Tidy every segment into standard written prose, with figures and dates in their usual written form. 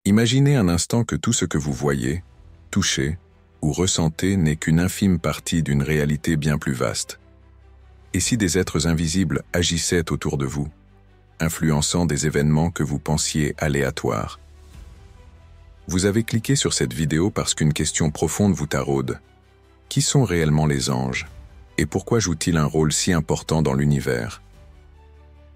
Imaginez un instant que tout ce que vous voyez, touchez ou ressentez n'est qu'une infime partie d'une réalité bien plus vaste. Et si des êtres invisibles agissaient autour de vous, influençant des événements que vous pensiez aléatoires? Vous avez cliqué sur cette vidéo parce qu'une question profonde vous taraude. Qui sont réellement les anges? Et pourquoi jouent-ils un rôle si important dans l'univers?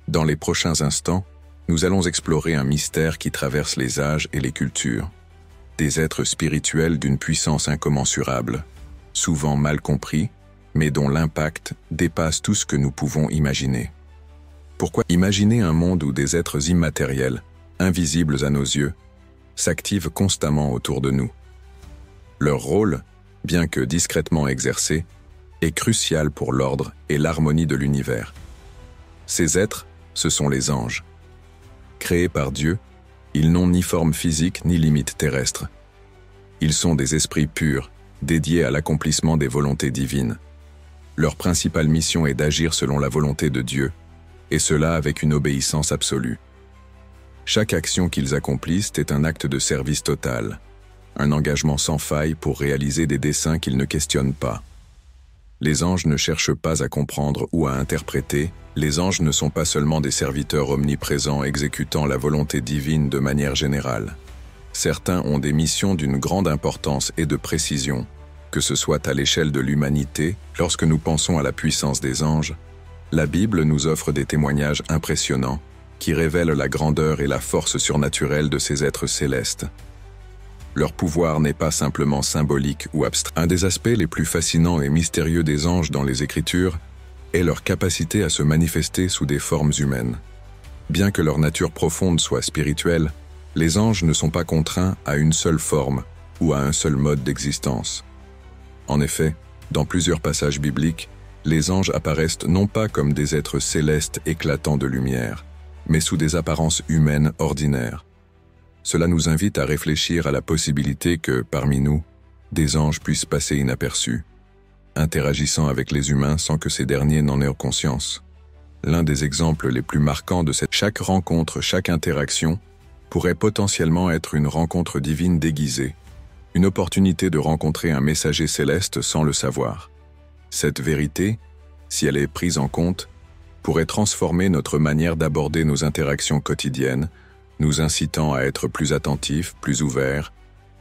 Dans les prochains instants, nous allons explorer un mystère qui traverse les âges et les cultures. Des êtres spirituels d'une puissance incommensurable, souvent mal compris, mais dont l'impact dépasse tout ce que nous pouvons imaginer. Pourquoi imaginer un monde où des êtres immatériels, invisibles à nos yeux, s'activent constamment autour de nous? Leur rôle, bien que discrètement exercé, est crucial pour l'ordre et l'harmonie de l'univers. Ces êtres, ce sont les anges. Créés par Dieu, ils n'ont ni forme physique ni limite terrestre. Ils sont des esprits purs, dédiés à l'accomplissement des volontés divines. Leur principale mission est d'agir selon la volonté de Dieu, et cela avec une obéissance absolue. Chaque action qu'ils accomplissent est un acte de service total, un engagement sans faille pour réaliser des desseins qu'ils ne questionnent pas. Les anges ne cherchent pas à comprendre ou à interpréter, les anges ne sont pas seulement des serviteurs omniprésents exécutant la volonté divine de manière générale. Certains ont des missions d'une grande importance et de précision, que ce soit à l'échelle de l'humanité, lorsque nous pensons à la puissance des anges. La Bible nous offre des témoignages impressionnants, qui révèlent la grandeur et la force surnaturelle de ces êtres célestes. Leur pouvoir n'est pas simplement symbolique ou abstrait. Un des aspects les plus fascinants et mystérieux des anges dans les Écritures est leur capacité à se manifester sous des formes humaines. Bien que leur nature profonde soit spirituelle, les anges ne sont pas contraints à une seule forme ou à un seul mode d'existence. En effet, dans plusieurs passages bibliques, les anges apparaissent non pas comme des êtres célestes éclatants de lumière, mais sous des apparences humaines ordinaires. Cela nous invite à réfléchir à la possibilité que, parmi nous, des anges puissent passer inaperçus, interagissant avec les humains sans que ces derniers n'en aient conscience. L'un des exemples les plus marquants de chaque rencontre, chaque interaction, pourrait potentiellement être une rencontre divine déguisée, une opportunité de rencontrer un messager céleste sans le savoir. Cette vérité, si elle est prise en compte, pourrait transformer notre manière d'aborder nos interactions quotidiennes, nous incitant à être plus attentifs, plus ouverts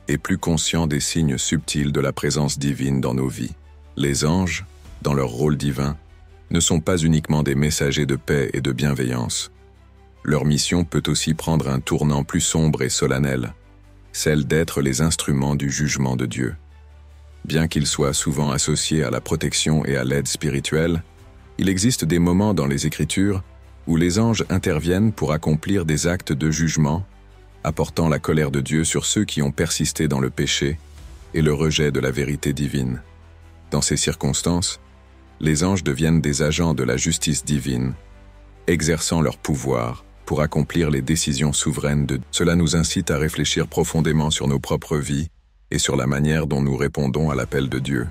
et plus conscients des signes subtils de la présence divine dans nos vies. Les anges, dans leur rôle divin, ne sont pas uniquement des messagers de paix et de bienveillance. Leur mission peut aussi prendre un tournant plus sombre et solennel, celle d'être les instruments du jugement de Dieu. Bien qu'ils soient souvent associés à la protection et à l'aide spirituelle, il existe des moments dans les Écritures où les anges interviennent pour accomplir des actes de jugement, apportant la colère de Dieu sur ceux qui ont persisté dans le péché et le rejet de la vérité divine. Dans ces circonstances, les anges deviennent des agents de la justice divine, exerçant leur pouvoir pour accomplir les décisions souveraines de Dieu. Cela nous incite à réfléchir profondément sur nos propres vies et sur la manière dont nous répondons à l'appel de Dieu.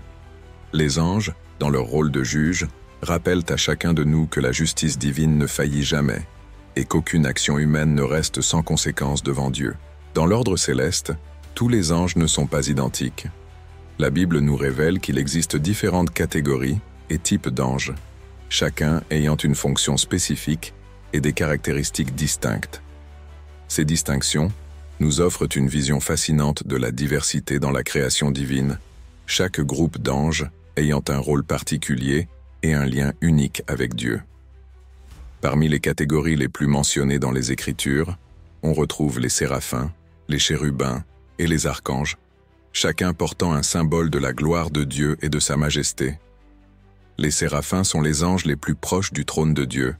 Les anges, dans leur rôle de juge, rappellent à chacun de nous que la justice divine ne faillit jamais et qu'aucune action humaine ne reste sans conséquence devant Dieu. Dans l'ordre céleste, tous les anges ne sont pas identiques. La Bible nous révèle qu'il existe différentes catégories et types d'anges, chacun ayant une fonction spécifique et des caractéristiques distinctes. Ces distinctions nous offrent une vision fascinante de la diversité dans la création divine, chaque groupe d'anges ayant un rôle particulier et un lien unique avec Dieu. Parmi les catégories les plus mentionnées dans les Écritures, on retrouve les séraphins, les chérubins et les archanges, chacun portant un symbole de la gloire de Dieu et de sa majesté. Les séraphins sont les anges les plus proches du trône de Dieu,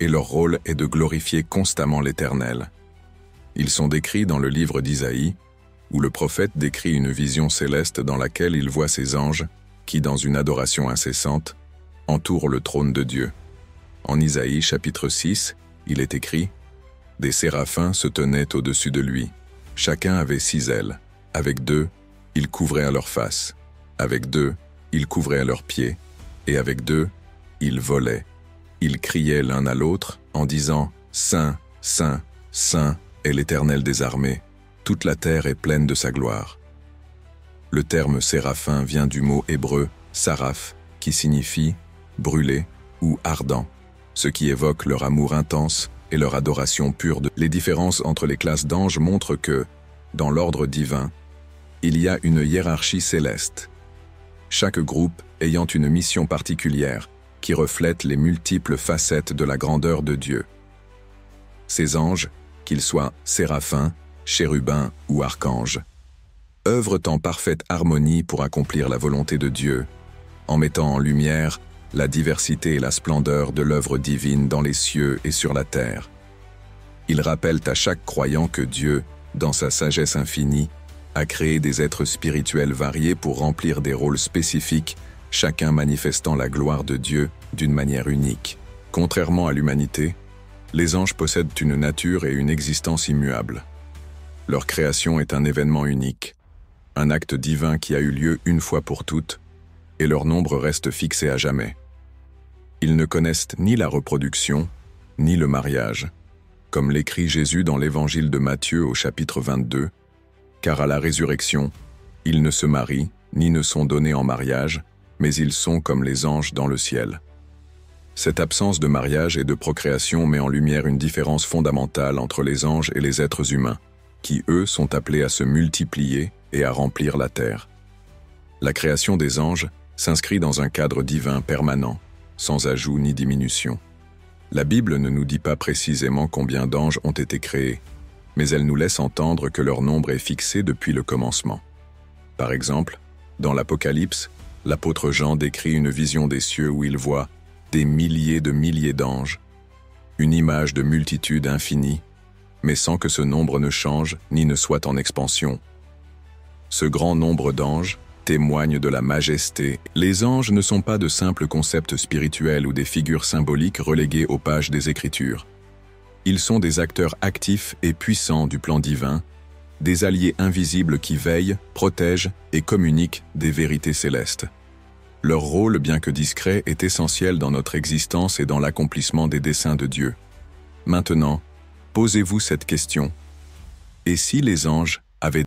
et leur rôle est de glorifier constamment l'Éternel. Ils sont décrits dans le livre d'Isaïe, où le prophète décrit une vision céleste dans laquelle il voit ces anges qui, dans une adoration incessante, entourent le trône de Dieu. En Isaïe chapitre 6, il est écrit « Des séraphins se tenaient au-dessus de lui. Chacun avait 6 ailes. Avec 2, ils couvraient à leur face. Avec 2, ils couvraient à leurs pieds. Et avec 2, ils volaient. Ils criaient l'un à l'autre en disant « Saint, Saint, Saint est l'Éternel des armées. toute la terre est pleine de sa gloire. Le terme séraphin vient du mot hébreu saraph, qui signifie brûler ou ardent, ce qui évoque leur amour intense et leur adoration pure. Les différences entre les classes d'anges montrent que, dans l'ordre divin, il y a une hiérarchie céleste, chaque groupe ayant une mission particulière qui reflète les multiples facettes de la grandeur de Dieu. Ces anges, qu'ils soient séraphins, chérubins ou archanges, œuvrent en parfaite harmonie pour accomplir la volonté de Dieu, en mettant en lumière la diversité et la splendeur de l'œuvre divine dans les cieux et sur la terre. Ils rappellent à chaque croyant que Dieu, dans sa sagesse infinie, a créé des êtres spirituels variés pour remplir des rôles spécifiques, chacun manifestant la gloire de Dieu d'une manière unique. Contrairement à l'humanité, les anges possèdent une nature et une existence immuables. Leur création est un événement unique, un acte divin qui a eu lieu une fois pour toutes, et leur nombre reste fixé à jamais. Ils ne connaissent ni la reproduction, ni le mariage, comme l'écrit Jésus dans l'évangile de Matthieu au chapitre 22, car à la résurrection, ils ne se marient, ni ne sont donnés en mariage, mais ils sont comme les anges dans le ciel. Cette absence de mariage et de procréation met en lumière une différence fondamentale entre les anges et les êtres humains, qui, eux, sont appelés à se multiplier et à remplir la terre. La création des anges s'inscrit dans un cadre divin permanent, sans ajout ni diminution. La Bible ne nous dit pas précisément combien d'anges ont été créés, mais elle nous laisse entendre que leur nombre est fixé depuis le commencement. Par exemple, dans l'Apocalypse, l'apôtre Jean décrit une vision des cieux où il voit des milliers d'anges, une image de multitude infinie, mais sans que ce nombre ne change ni ne soit en expansion. Ce grand nombre d'anges témoigne de la majesté. Les anges ne sont pas de simples concepts spirituels ou des figures symboliques reléguées aux pages des Écritures. Ils sont des acteurs actifs et puissants du plan divin, des alliés invisibles qui veillent, protègent et communiquent des vérités célestes. Leur rôle, bien que discret, est essentiel dans notre existence et dans l'accomplissement des desseins de Dieu. Maintenant, posez-vous cette question. Et si les anges avaient